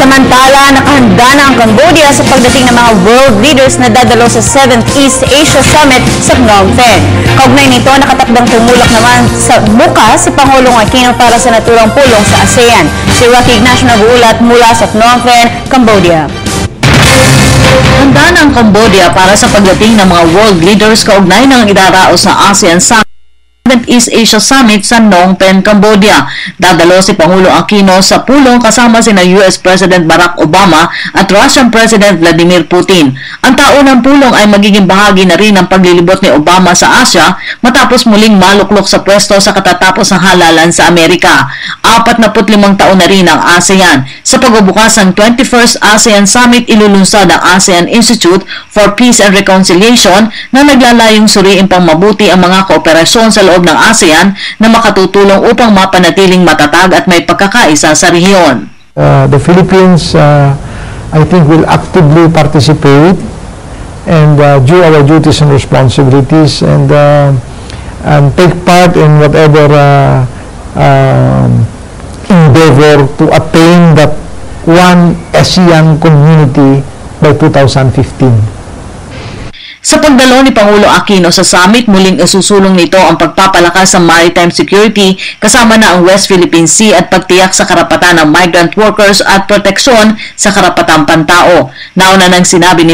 Samantala, nakahanda na ang Cambodia sa pagdating ng mga world leaders na dadalo sa 7th East Asia Summit sa Phnom Penh. Kaugnay nito, nakatakdang tumulak naman sa bukas si Pangulong Aquino para sa naturang pulong sa ASEAN. Si Rocky Ignacio nag-uulat mula sa Phnom Penh, Cambodia. Handa na ang Cambodia para sa pagdating ng mga world leaders kaugnay ng idaraos na ASEAN Summit. 7th East Asia Summit sa Phnom Penh, Cambodia. Dadalo si Pangulong Aquino sa pulong kasama sina US President Barack Obama at Russian President Vladimir Putin. Ang taunang pulong ay magiging bahagi na rin ng paglilibot ni Obama sa Asia matapos muling maluklok sa pwesto sa katatapos ng halalan sa Amerika. 45 taon na rin ang ASEAN. Sa pagbubukas ng 21st ASEAN Summit, ilulunsad ang ASEAN Institute for Peace and Reconciliation na naglalayong suriin pang mabuti ang mga kooperasyon sa loob ng ASEAN na makatutulong upang mapanatiling matatag at may pagkakaisa sa rehiyon. The Philippines, I think, will actively participate and do our duties and responsibilities and take part in whatever endeavor to attain that one ASEAN community by 2015. Sa pagdalo ni Pangulo Aquino sa summit, muling isusulong nito ang pagpapalakas sa maritime security kasama na ang West Philippine Sea at pagtiyak sa karapatan ng migrant workers at proteksyon sa karapatang pantao. Nauna nang sinabi ni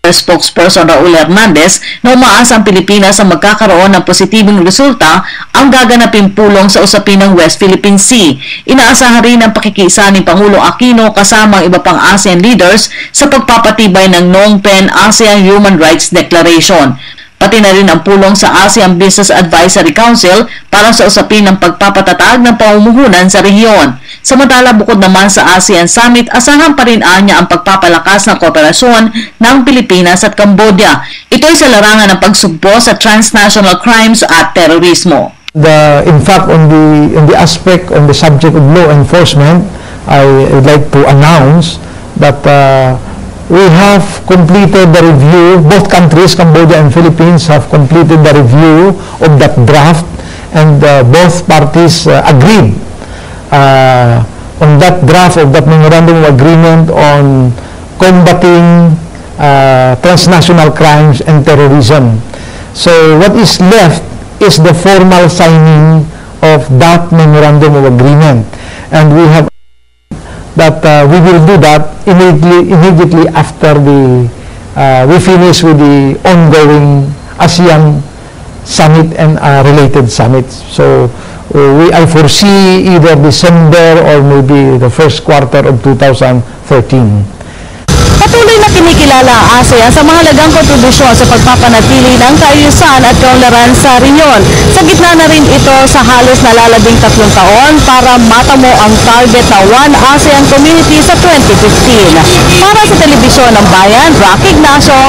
spokesperson Raul Hernandez na umaasa ang Pilipinas sa magkakaroon ng positibong resulta ang gaganaping pulong sa usapin ng West Philippine Sea. Inaasahan rin ang pakikiisa ni Pangulong Aquino kasama ang iba pang ASEAN leaders sa pagpapatibay ng Phnom Penh ASEAN Human Rights Declaration. Pati na rin ang pulong sa ASEAN Business Advisory Council para sa usapin ng pagpapatatag ng pamumuhunan sa rehiyon. Samantala, bukod naman sa ASEAN Summit, asahan pa rin niya ang pagpapalakas ng kooperasyon ng Pilipinas at Cambodia. Ito ay sa larangan ng pagsugpo sa transnational crimes at terorismo. In fact, on the subject of law enforcement, I would like to announce that we have completed the review. Both countries, Cambodia and Philippines, have completed the review of that draft, and both parties agreed on that draft of that memorandum of agreement on combating transnational crimes and terrorism. So what is left is the formal signing of that memorandum of agreement, and we have that we will do that immediately after we finish with the ongoing ASEAN Summit and related summits. So I foresee either December or maybe the first quarter of 2013. Patuloy na kinikilala ang ASEAN sa mahalagang kontribusyon sa pagpapanatili ng kaayusan at kaunlaran sa rehiyon. Sa gitna na rin ito sa halos nalalabing 3 taon para matamo ang target na One ASEAN Community sa 2015. Para sa Telebisyon ng Bayan, Rocky Ignacio,